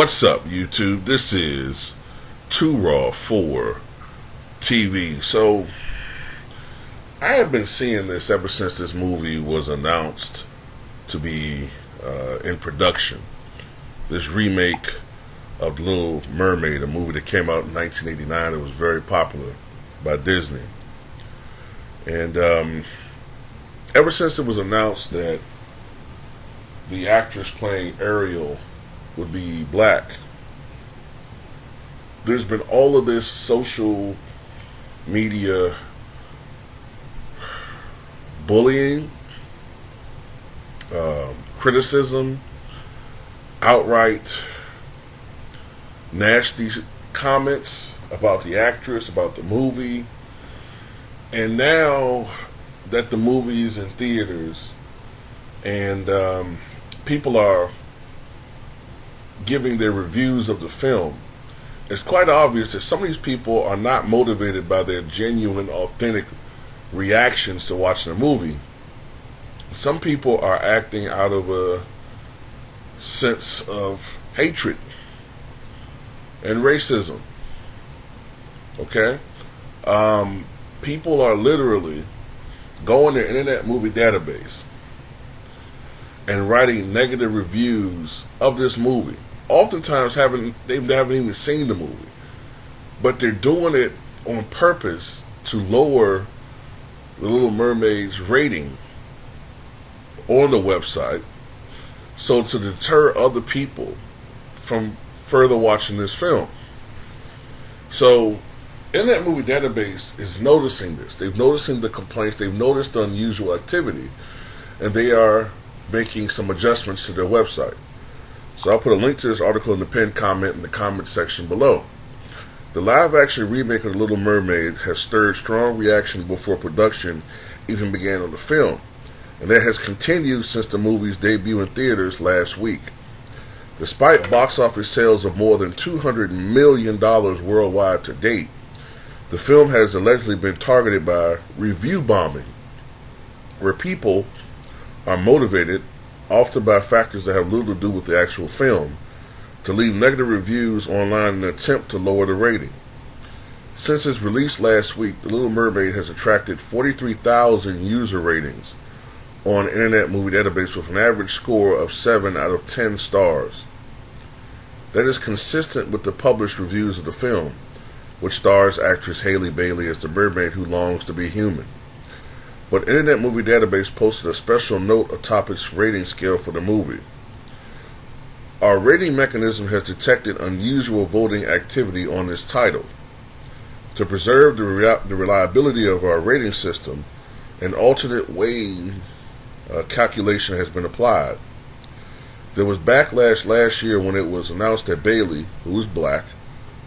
What's up, YouTube? This is Too Raw for TV. So, I have been seeing this ever since this movie was announced to be in production. This remake of The Little Mermaid, a movie that came out in 1989 that was very popular by Disney. And ever since it was announced that the actress playing Ariel would be black, there's been all of this social media bullying, criticism, outright nasty comments about the actress, about the movie. And now that the movie is in theaters and people are giving their reviews of the film, it's quite obvious that some of these people are not motivated by their genuine, authentic reactions to watching a movie. Some people are acting out of a sense of hatred and racism. Okay? People are literally going to the Internet Movie Database and writing negative reviews of this movie. Oftentimes they haven't even seen the movie, but they're doing it on purpose to lower The Little Mermaid's rating on the website, so to deter other people from further watching this film. So, Internet Movie Database is noticing this. They've noticing the complaints. They've noticed the unusual activity, and they are making some adjustments to their website. So I'll put a link to this article in the pinned comment in the comment section below. The live-action remake of The Little Mermaid has stirred strong reaction before production even began on the film, and that has continued since the movie's debut in theaters last week. Despite box office sales of more than $200 million worldwide to date, the film has allegedly been targeted by review bombing, where people are motivated, often by factors that have little to do with the actual film, to leave negative reviews online in an attempt to lower the rating. Since its release last week, The Little Mermaid has attracted 43,000 user ratings on Internet Movie Database with an average score of 7 out of 10 stars. That is consistent with the published reviews of the film, which stars actress Halle Bailey as the mermaid who longs to be human. But Internet Movie Database posted a special note atop its rating scale for the movie. Our rating mechanism has detected unusual voting activity on this title. To preserve the reliability of our rating system, an alternate weighting calculation has been applied. There was backlash last year when it was announced that Bailey, who is black,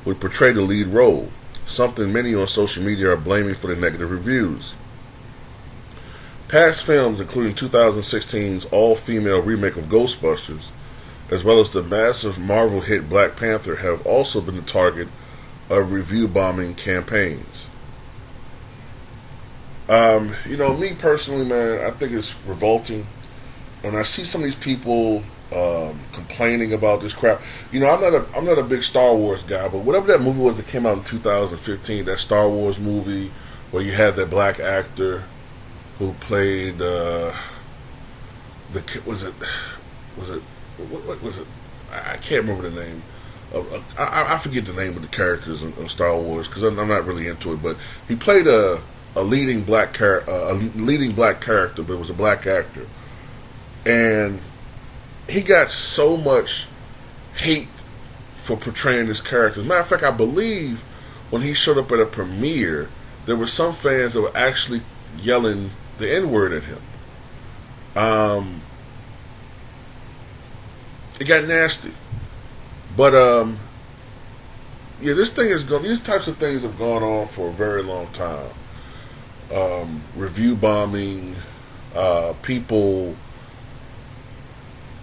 would portray the lead role, something many on social media are blaming for the negative reviews. Past films, including 2016's all-female remake of Ghostbusters, as well as the massive Marvel hit Black Panther, have also been the target of review bombing campaigns. Me personally, man, I think it's revolting. And I see some of these people complaining about this crap. I'm not a big Star Wars guy, but whatever that movie was that came out in 2015, that Star Wars movie where you had that black actor who played what was it? I can't remember the name. I forget the name of the characters in Star Wars because I'm not really into it. But he played a leading black character, but it was a black actor, and he got so much hate for portraying this character. As a matter of fact, I believe when he showed up at a premiere, there were some fans that were actually yelling the N-word at him. It got nasty. But these types of things have gone on for a very long time. Review bombing, people,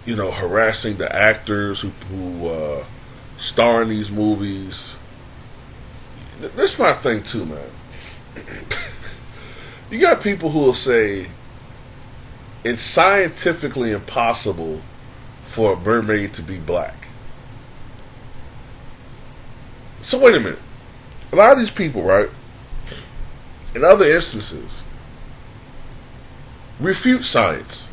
harassing the actors who star in these movies. This is my thing too, man. You got people who will say it's scientifically impossible for a mermaid to be black. So wait a minute. A lot of these people, right, in other instances, refute science.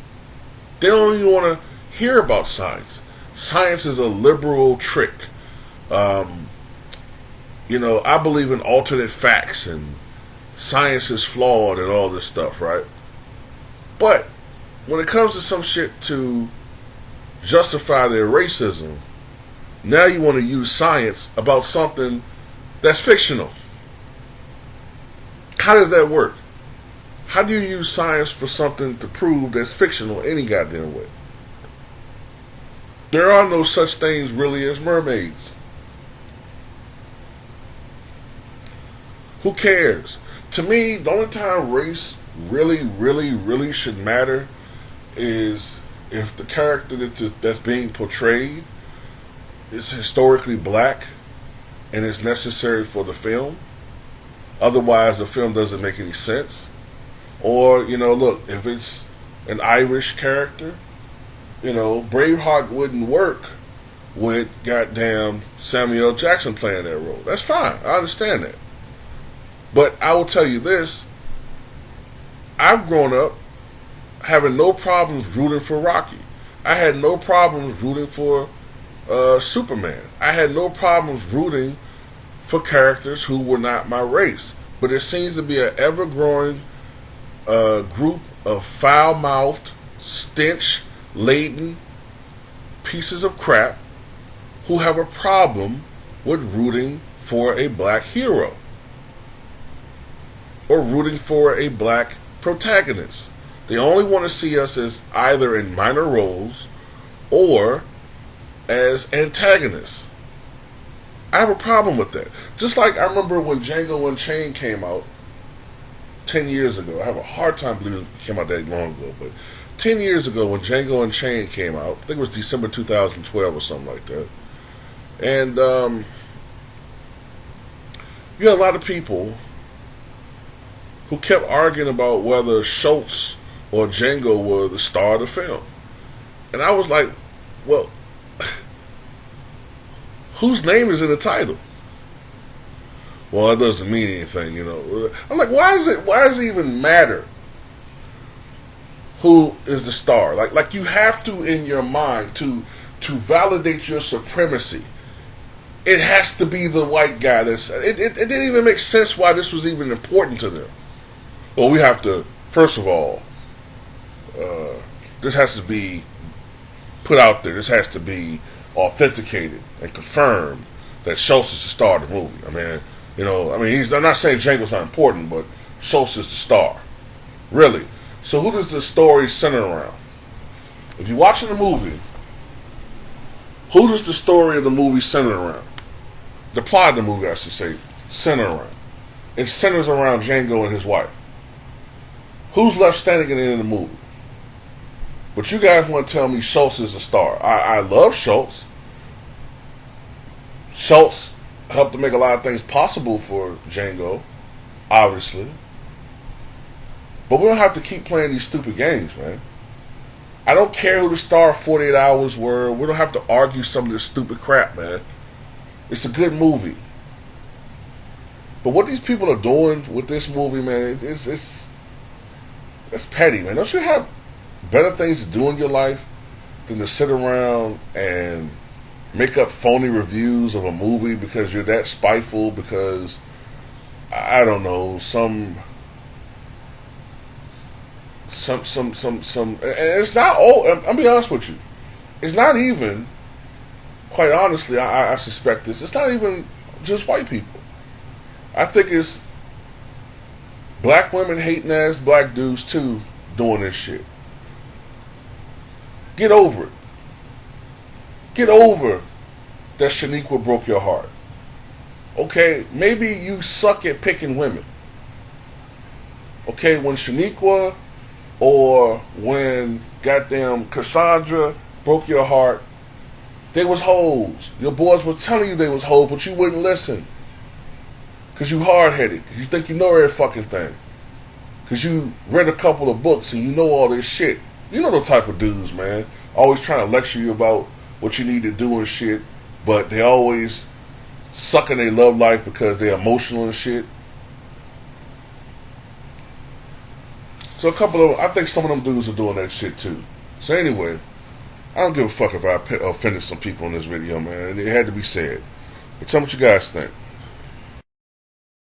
They don't even want to hear about science. Science is a liberal trick. I believe in alternate facts and science is flawed and all this stuff, right? But when it comes to some shit to justify their racism, now you want to use science about something that's fictional. How does that work? How do you use science for something to prove that's fictional any goddamn way? There are no such things really as mermaids. Who cares? To me, the only time race really should matter is if the character that's being portrayed is historically black and is necessary for the film. Otherwise, the film doesn't make any sense. Or, look, if it's an Irish character, Braveheart wouldn't work with goddamn Samuel L. Jackson playing that role. That's fine. I understand that. But I will tell you this. I've grown up having no problems rooting for Rocky. I had no problems rooting for Superman. I had no problems rooting for characters who were not my race. But there seems to be an ever-growing group of foul-mouthed, stench-laden pieces of crap who have a problem with rooting for a black hero or rooting for a black protagonist. They only want to see us as either in minor roles or as antagonists. I have a problem with that. Just like I remember when Django Unchained came out 10 years ago. I have a hard time believing it came out that long ago, but 10 years ago when Django Unchained came out, I think it was December 2012 or something like that. And you had a lot of people who kept arguing about whether Schultz or Django were the star of the film. And I was like, well, whose name is in the title? Well, it doesn't mean anything, I'm like, why does it even matter who is the star? Like you have to, in your mind, to validate your supremacy, it has to be the white guy. It didn't even make sense why this was even important to them. Well, we have to, first of all, this has to be put out there. This has to be authenticated and confirmed that Schultz is the star of the movie. I'm not saying Django's not important, but Schultz is the star. Really. So who does the story center around? If you're watching the movie, who does the story of the movie center around? The plot of the movie, I should say, center around. It centers around Django and his wife. Who's left standing at the end of the movie? But you guys want to tell me Schultz is the star. I love Schultz. Schultz helped to make a lot of things possible for Django, obviously. But we don't have to keep playing these stupid games, man. I don't care who the star of 48 Hours were. We don't have to argue some of this stupid crap, man. It's a good movie. But what these people are doing with this movie, man, it's petty, man. Don't you have better things to do in your life than to sit around and make up phony reviews of a movie because you're that spiteful, because I don't know, some and it's not all, I'll be honest with you, it's not even, quite honestly, I suspect this, it's not even just white people. I think it's black women hating ass black dudes too doing this shit. Get over it. Get over that Shaniqua broke your heart. Okay, maybe you suck at picking women. Okay, when Shaniqua or when goddamn Cassandra broke your heart, they was hoes. Your boys were telling you they was hoes, but you wouldn't listen. Because you hard-headed. Because you think you know every fucking thing. Because you read a couple of books and you know all this shit. You know the type of dudes, man. Always trying to lecture you about what you need to do and shit. But they always sucking their love life because they're emotional and shit. So I think some of them dudes are doing that shit too. So anyway, I don't give a fuck if I offended some people in this video, man. It had to be said. But tell me what you guys think.